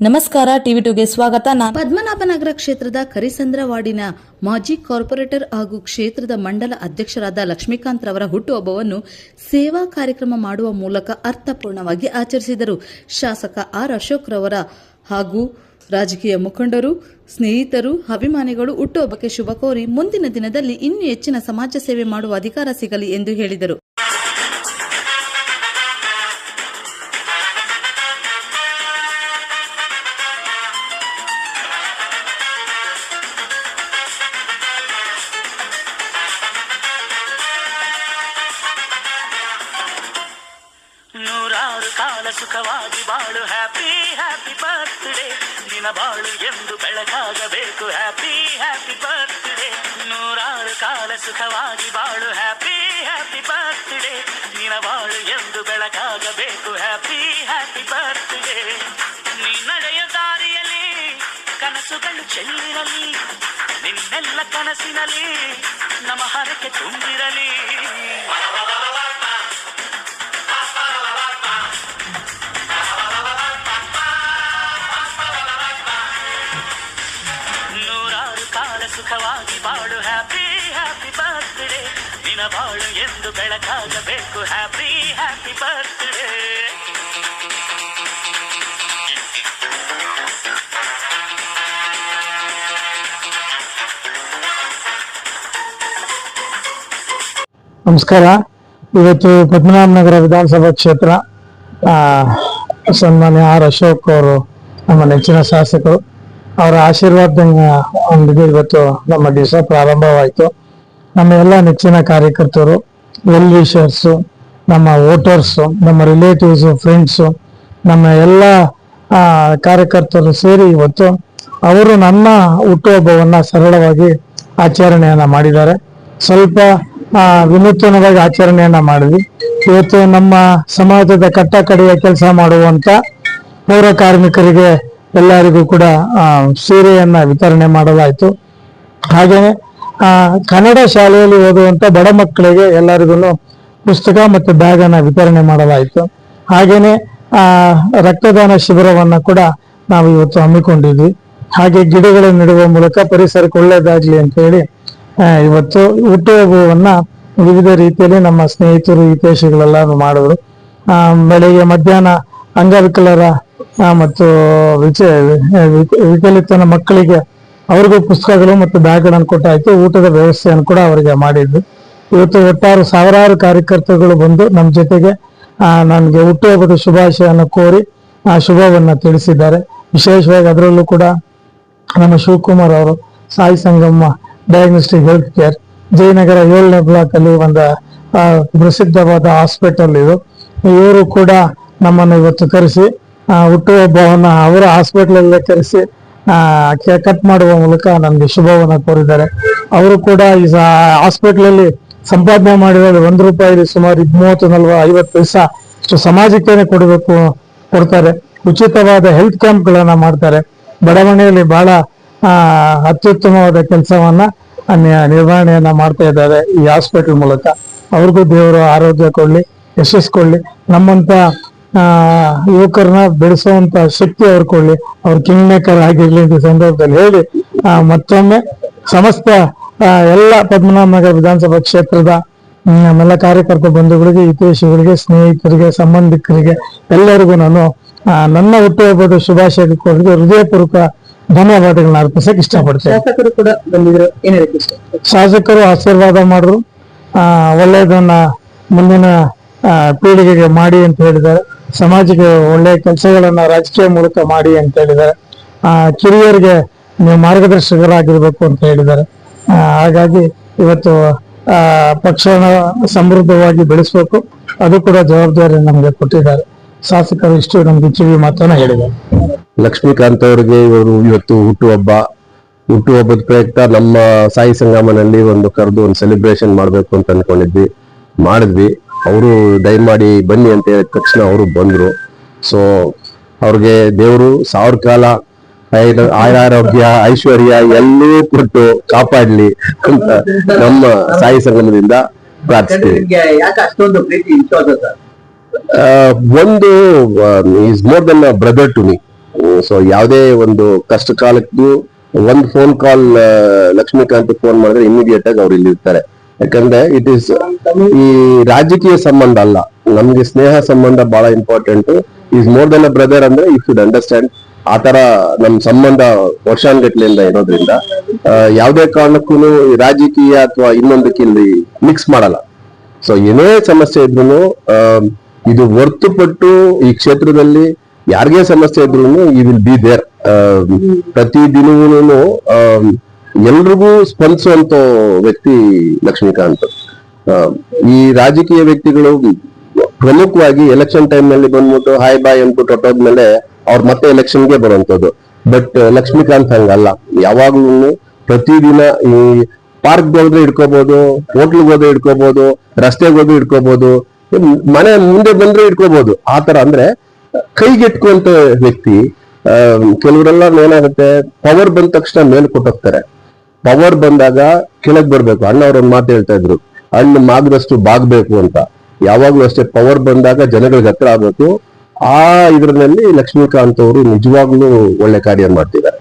ನಮಸ್ಕಾರ, ಟಿವಿ2ಗೆ ಸ್ವಾಗತ. ಪದ್ಮನಾಭನಗರ ಕ್ಷೇತ್ರದ ಕರಿಸಂದ್ರ ವಾರ್ಡಿನ ಮಾಜಿ ಕಾರ್ಪೊರೇಟರ್ ಹಾಗೂ ಕ್ಷೇತ್ರದ ಮಂಡಲ ಅಧ್ಯಕ್ಷರಾದ ಲಕ್ಷ್ಮೀಕಾಂತ್ ರವರ ಹುಟ್ಟುಹಬ್ಬವನ್ನು ಸೇವಾ ಕಾರ್ಯಕ್ರಮ ಮಾಡುವ ಮೂಲಕ ಅರ್ಥಪೂರ್ಣವಾಗಿ ಆಚರಿಸಿದರು. ಶಾಸಕ ಆರ್ ಅಶೋಕ್ ರವರ ಹಾಗೂ ರಾಜಕೀಯ ಮುಖಂಡರು, ಸ್ನೇಹಿತರು, ಅಭಿಮಾನಿಗಳು ಹುಟ್ಟುಹಬ್ಬಕ್ಕೆ ಶುಭ ಕೋರಿ ಮುಂದಿನ ದಿನದಲ್ಲಿ ಇನ್ನೂ ಹೆಚ್ಚಿನ ಸಮಾಜ ಸೇವೆ ಮಾಡುವ ಅಧಿಕಾರ ಸಿಗಲಿ ಎಂದು ಹೇಳಿದರು. ನೂರಾರು ಕಾಲ ಸುಖವಾಗಿ ಬಾಳು, ಹ್ಯಾಪಿ ಹ್ಯಾಪಿ ಬರ್ತ್ಡೇ, ನಿನ್ನ ಬಾಳು ಎಂದು ಬೆಳಕಾಗಬೇಕು, ಹ್ಯಾಪಿ ಹ್ಯಾಪಿ ಬರ್ತ್ಡೇ. ನೂರಾರು ಕಾಲ ಸುಖವಾಗಿ ಬಾಳು, ಹ್ಯಾಪಿ ಹ್ಯಾಪಿ ಬರ್ತ್ಡೇ, ನಿನ್ನ ಬಾಳು ಎಂದು ಬೆಳಕಾಗಬೇಕು, ಹ್ಯಾಪಿ ಹ್ಯಾಪಿ ಬರ್ತ್ಡೇ. ನೀ ನಡೆಯ ದಾರಿಯಲ್ಲಿ ಕನಸುಗಳು ಚೆಲ್ಲಿರಲಿ, ನಿನ್ನೆಲ್ಲ ಕನಸಿನಲ್ಲಿ ನಮ್ಮ ಹರಕೆ ತುಂಬಿರಲಿ. ಸುಖವಾಗಿ ಬಾಳು, ಹ್ಯಾಪಿ ಹ್ಯಾಪಿ ಬರ್ತ್ಡೇ, ನಿನ್ನ ಬಾಳು ಎಂದು ಬೆಳಕಾಗಬೇಕು, ಹ್ಯಾಪಿ ಹ್ಯಾಪಿ ಬರ್ತ್ಡೇ. ನಮಸ್ಕಾರ. ಇವತ್ತು ಪದ್ಮನಾಭನಗರ ವಿಧಾನಸಭಾ ಕ್ಷೇತ್ರ ಸನ್ಮಾನ್ಯ ಆರ್ ಅಶೋಕ್ ಅವರು ನಮ್ಮ ನೆಚ್ಚಿನ ಶಾಸಕರು, ಅವರ ಆಶೀರ್ವಾದದಿಂದ ಇವತ್ತು ನಮ್ಮ ದಿವಸ ಪ್ರಾರಂಭವಾಯಿತು. ನಮ್ಮ ಎಲ್ಲ ನೆಚ್ಚಿನ ಕಾರ್ಯಕರ್ತರು, ವೆಲ್ ವಿಷರ್ಸು, ನಮ್ಮ ವೋಟರ್ಸು, ನಮ್ಮ ರಿಲೇಟಿವ್ಸು, ಫ್ರೆಂಡ್ಸು, ನಮ್ಮ ಎಲ್ಲ ಕಾರ್ಯಕರ್ತರು ಸೇರಿ ಇವತ್ತು ಅವರು ನನ್ನ ಹುಟ್ಟುಹಬ್ಬವನ್ನು ಸರಳವಾಗಿ ಆಚರಣೆಯನ್ನ ಮಾಡಿದ್ದಾರೆ. ಸ್ವಲ್ಪ ವಿನೂತನವಾಗಿ ಆಚರಣೆಯನ್ನ ಮಾಡಿದ್ವಿ. ಇವತ್ತು ನಮ್ಮ ಸಮಾಜದ ಕಟ್ಟ ಕಡೆಯ ಕೆಲಸ ಮಾಡುವಂತ ಪೌರ ಕಾರ್ಮಿಕರಿಗೆ ಎಲ್ಲರಿಗೂ ಕೂಡ ಸೀರೆಯನ್ನ ವಿತರಣೆ ಮಾಡಲಾಯಿತು. ಹಾಗೆಯೇ ಕನ್ನಡ ಶಾಲೆಯಲ್ಲಿ ಓದುವಂತ ಬಡ ಮಕ್ಕಳಿಗೆ ಎಲ್ಲರಿಗೂ ಪುಸ್ತಕ ಮತ್ತು ಬ್ಯಾಗ್ ಅನ್ನ ವಿತರಣೆ ಮಾಡಲಾಯಿತು. ಹಾಗೇನೆ ರಕ್ತದಾನ ಶಿಬಿರವನ್ನ ಕೂಡ ನಾವು ಇವತ್ತು ಹಮ್ಮಿಕೊಂಡಿದ್ವಿ. ಹಾಗೆ ಗಿಡಗಳನ್ನು ನೆಡುವ ಮೂಲಕ ಪರಿಸರಕ್ಕೆ ಒಳ್ಳೇದಾಗ್ಲಿ ಅಂತ ಹೇಳಿ ಇವತ್ತು ಹುಟ್ಟುಹಬ್ಬವನ್ನ ವಿವಿಧ ರೀತಿಯಲ್ಲಿ ನಮ್ಮ ಸ್ನೇಹಿತರು, ಹಿತೈಷಿಗಳೆಲ್ಲ ಮಾಡಿದ್ರು. ಬೆಳಗ್ಗೆ ಮಧ್ಯಾಹ್ನ ಅಂಗವಿಕಲರ ಮತ್ತು ವಿಕಲಿತನ ಮಕ್ಕಳಿಗೆ ಅವ್ರಿಗೂ ಪುಸ್ತಕಗಳು ಮತ್ತು ಬ್ಯಾಗ್ಗಳನ್ನು ಕೊಟ್ಟಾಯ್ತು. ಊಟದ ವ್ಯವಸ್ಥೆಯನ್ನು ಕೂಡ ಅವರಿಗೆ ಮಾಡಿದ್ವಿ. ಇವತ್ತು ಒಟ್ಟಾರು ಸಾವಿರಾರು ಕಾರ್ಯಕರ್ತರುಗಳು ಬಂದು ನಮ್ಮ ಜೊತೆಗೆ ನನಗೆ ಹುಟ್ಟುಹಬ್ಬದ ಶುಭಾಶಯವನ್ನು ಕೋರಿ ಆ ಶುಭವನ್ನ ತಿಳಿಸಿದ್ದಾರೆ. ವಿಶೇಷವಾಗಿ ಅದರಲ್ಲೂ ಕೂಡ ನಮ್ಮ ಶಿವಕುಮಾರ್ ಅವರು, Sai Sangamma diagnostic health care, Jayanagar 7ನೇ ಬ್ಲಾಕ್ ಅಲ್ಲಿ ಒಂದು ಪ್ರಸಿದ್ಧವಾದ ಹಾಸ್ಪಿಟಲ್ ಇದು. ಇವರು ಕೂಡ ನಮ್ಮನ್ನು ಇವತ್ತು ಕರೆಸಿ ಹುಟ್ಟುಹಬ್ಬವನ್ನ ಅವರ ಹಾಸ್ಪಿಟಲ್ ಕರೆಸಿ ಕಟ್ ಮಾಡುವ ಮೂಲಕ ನಮ್ಗೆ ಶುಭವನ್ನ ಕೋರಿದ್ದಾರೆ. ಅವರು ಕೂಡ ಈ ಹಾಸ್ಪಿಟಲ್ ಸಂಪಾದನೆ ಮಾಡಿದರೆ ₹1 ಸುಮಾರು 30-50 ಪೈಸಾ ಅಷ್ಟು ಸಮಾಜಕ್ಕೆ ಕೊಡ್ತಾರೆ. ಉಚಿತವಾದ ಹೆಲ್ತ್ ಕ್ಯಾಂಪ್ ಗಳನ್ನ ಮಾಡ್ತಾರೆ. ಬಡಾವಣೆಯಲ್ಲಿ ಬಹಳ ಅತ್ಯುತ್ತಮವಾದ ಕೆಲಸವನ್ನ ನಿರ್ವಹಣೆಯನ್ನ ಮಾಡ್ತಾ ಇದ್ದಾರೆ ಈ ಹಾಸ್ಪಿಟಲ್ ಮೂಲಕ. ಅವ್ರಿಗೂ ದೇವರು ಆರೋಗ್ಯ ಕೊಡ್ಲಿ, ಯಶಸ್ಸು ಕೊಡ್ಲಿ, ನಮ್ಮಂತ ಯುವಕರನ್ನ ಬೆಳೆಸುವಂತ ಶಕ್ತಿ ಅವ್ರು ಕೊಡ್ಲಿ, ಅವ್ರ ಕಿಂಗ್ ಮೇಕರ್ ಆಗಿರ್ಲಿ ಅಂತ ಸಂದರ್ಭದಲ್ಲಿ ಹೇಳಿ ಮತ್ತೊಮ್ಮೆ ಸಮಸ್ತ ಎಲ್ಲ ಪದ್ಮನಾಭನಗರ ವಿಧಾನಸಭಾ ಕ್ಷೇತ್ರದ ನಮ್ಮೆಲ್ಲ ಕಾರ್ಯಕರ್ತ ಬಂಧುಗಳಿಗೆ, ಹಿತೈಷಿಗಳಿಗೆ, ಸ್ನೇಹಿತರಿಗೆ, ಸಂಬಂಧಿಕರಿಗೆ ಎಲ್ಲರಿಗೂ ನಾನು ನನ್ನ ಹುಟ್ಟುಹಬ್ಬದ ಶುಭಾಶಯ ಕೋರಿದ್ದು ಹೃದಯಪೂರ್ವಕ ಧನ್ಯವಾದಗಳನ್ನ ಅರ್ಪಿಸಕ್ಕೆ ಇಷ್ಟಪಡ್ತೇನೆ. ಶಾಸಕರು ಕೂಡ ಬಂದಿದ್ರು, ಏನ್ ಹೇಳಕ್ಕೆ ಇಷ್ಟ? ಶಾಸಕರು ಆಶೀರ್ವಾದ ಮಾಡಿದ್ರು, ಒಳ್ಳೆಯದನ್ನ ಮುಂದಿನ ಪೀಳಿಗೆಗೆ ಮಾಡಿ ಅಂತ ಹೇಳಿದ್ದಾರೆ. ಸಮಾಜಕ್ಕೆ ಒಳ್ಳೆಯ ಕೆಲಸಗಳನ್ನ ರಾಜಕೀಯ ಮೂಲಕ ಮಾಡಿ ಅಂತ ಹೇಳಿದ್ದಾರೆ. ಕಿರಿಯರಿಗೆ ನೀವು ಮಾರ್ಗದರ್ಶಕರಾಗಿರ್ಬೇಕು ಅಂತ ಹೇಳಿದ್ದಾರೆ. ಹಾಗಾಗಿ ಇವತ್ತು ಪಕ್ಷನ ಸಮೃದ್ಧವಾಗಿ ಬೆಳೆಸಬೇಕು, ಅದು ಕೂಡ ಜವಾಬ್ದಾರಿ ನಮ್ಗೆ ಕೊಟ್ಟಿದ್ದಾರೆ. ಶಾಸಕರು ಇಷ್ಟು ನಮ್ಗೆ ಕಿವಿ ಮಾತನ್ನ ಹೇಳಿದ್ದಾರೆ. ಲಕ್ಷ್ಮೀಕಾಂತ್ ಅವರಿಗೆ ಇವರು ಇವತ್ತು ಹುಟ್ಟುಹಬ್ಬದ ಪ್ರಯುಕ್ತ ನಮ್ಮ ಸಾಯಿ ಸಂಗಮನಲ್ಲಿ ಕರೆದು ಒಂದು ಸೆಲೆಬ್ರೇಷನ್ ಮಾಡ್ಬೇಕು ಅಂತ ಮಾಡಿದ್ವಿ. ಅವರು ದಯಮಾಡಿ ಬನ್ನಿ ಅಂತ ಹೇಳಿದ ತಕ್ಷಣ ಅವರು ಬಂದ್ರು. ಸೊ ಅವ್ರಿಗೆ ದೇವರು 1000 ಕಾಲ ಆರೋಗ್ಯ, ಐಶ್ವರ್ಯ ಎಲ್ಲೂ ಕೊಟ್ಟು ಕಾಪಾಡ್ಲಿ ಅಂತ ನಮ್ಮ ಸಾಯಿ ಸಂಗಮದಿಂದ ಪ್ರಾರ್ಥಿಸ್ತೀವಿ. ಒಂದು is more than a brother to me. So ಯಾವುದೇ ಒಂದು ಕಷ್ಟ ಕಾಲಕ್ಕೂ ಒಂದು ಫೋನ್ ಕಾಲ್ ಲಕ್ಷ್ಮೀಕಾಂತ್ ಫೋನ್ ಮಾಡಿದ್ರೆ ಇಮಿಡಿಯೇಟ್ ಆಗಿ ಅವ್ರು ಇಲ್ಲಿ ಇರ್ತಾರೆ. ಯಾಕಂದ್ರೆ ಇಟ್ ಈಸ್ ಈ ರಾಜಕೀಯ ಸಂಬಂಧ ಅಲ್ಲ, ನಮ್ಗೆ ಸ್ನೇಹ ಸಂಬಂಧ ಬಹಳ important. Is more than a brother ಅಂದ್ರೆ ಯು ಶುಡ್ ಅಂಡರ್ಸ್ಟ್ಯಾಂಡ್. ಆ ತರ ನಮ್ ಸಂಬಂಧ ವರ್ಷಾನ್ಗಟ್ಲೆಯಿಂದ ಇರೋದ್ರಿಂದ ಯಾವುದೇ ಕಾರಣಕ್ಕೂ ರಾಜಕೀಯ ಅಥವಾ ಇನ್ನೊಂದಕ್ಕೆ ಇಲ್ಲಿ ಮಿಕ್ಸ್ ಮಾಡಲ್ಲ. ಸೊ ಏನೇ ಸಮಸ್ಯೆ ಇದ್ರು ಇದು ಹೊರ್ತುಪಟ್ಟು ಈ ಕ್ಷೇತ್ರದಲ್ಲಿ ಯಾರಿಗೇ ಸಮಸ್ಯೆ ಇದ್ರು ಈ ವಿಲ್ ಬಿ ದೇರ್. ಪ್ರತಿ ದಿನವೂ ಎಲ್ರಿಗೂ ಸ್ಪಂದಿಸುವಂತ ವ್ಯಕ್ತಿ ಲಕ್ಷ್ಮೀಕಾಂತ್. ಈ ರಾಜಕೀಯ ವ್ಯಕ್ತಿಗಳು ಪ್ರಮುಖವಾಗಿ ಎಲೆಕ್ಷನ್ ಟೈಮ್ ನಲ್ಲಿ ಬಂದ್ಬಿಟ್ಟು ಹಾಯ್ ಬಾಯ್ ಅಂದ್ಬಿಟ್ಟು ಹೊಟ್ಟೋದ್ಮೇಲೆ ಅವ್ರು ಮತ್ತೆ ಎಲೆಕ್ಷನ್ಗೆ ಬರುವಂತದ್ದು. ಬಟ್ ಲಕ್ಷ್ಮೀಕಾಂತ್ ಹಂಗಲ್ಲ, ಯಾವಾಗ್ಲೂ ಪ್ರತಿದಿನ ಈ ಪಾರ್ಕ್ ಹೋದ್ರೆ ಇಟ್ಕೋಬಹುದು, ಹೋಟ್ಲ್ಗೆ ಹೋದ್ರೆ ಇಟ್ಕೋಬಹುದು, ರಸ್ತೆಗೆ ಹೋದ್ರೆ ಇಟ್ಕೋಬಹುದು, ಮನೆ ಮುಂದೆ ಬಂದ್ರೆ ಇಟ್ಕೋಬಹುದು. ಆತರ ಅಂದ್ರೆ ಕೈಗೆಟ್ಕುವಂತ ವ್ಯಕ್ತಿ. ಕೆಲವರೆಲ್ಲ ಏನಾಗುತ್ತೆ, ಪವರ್ ಬಂದ ತಕ್ಷಣ ಮೇಲ್ ಕೊಟ್ಟೋಗ್ತಾರೆ. ಪವರ್ ಬಂದಾಗ ಕೆಳಗ್ ಬರ್ಬೇಕು. ಅಣ್ಣ ಅವ್ರೊಂದ್ ಮಾತು ಹೇಳ್ತಾ ಇದ್ರು, ಹಣ್ಣು ಮಾಗದಷ್ಟು ಬಾಗ್ಬೇಕು ಅಂತ. ಯಾವಾಗ್ಲೂ ಅಷ್ಟೇ, ಪವರ್ ಬಂದಾಗ ಜನಗಳಿಗೆ ಹತ್ರ ಆಗ್ಬೇಕು. ಆ ಇದ್ರಲ್ಲಿ ಲಕ್ಷ್ಮೀಕಾಂತ್ ಅವರು ನಿಜವಾಗ್ಲೂ ಒಳ್ಳೆ ಕಾರ್ಯ ಮಾಡ್ತಿದ್ದಾರೆ.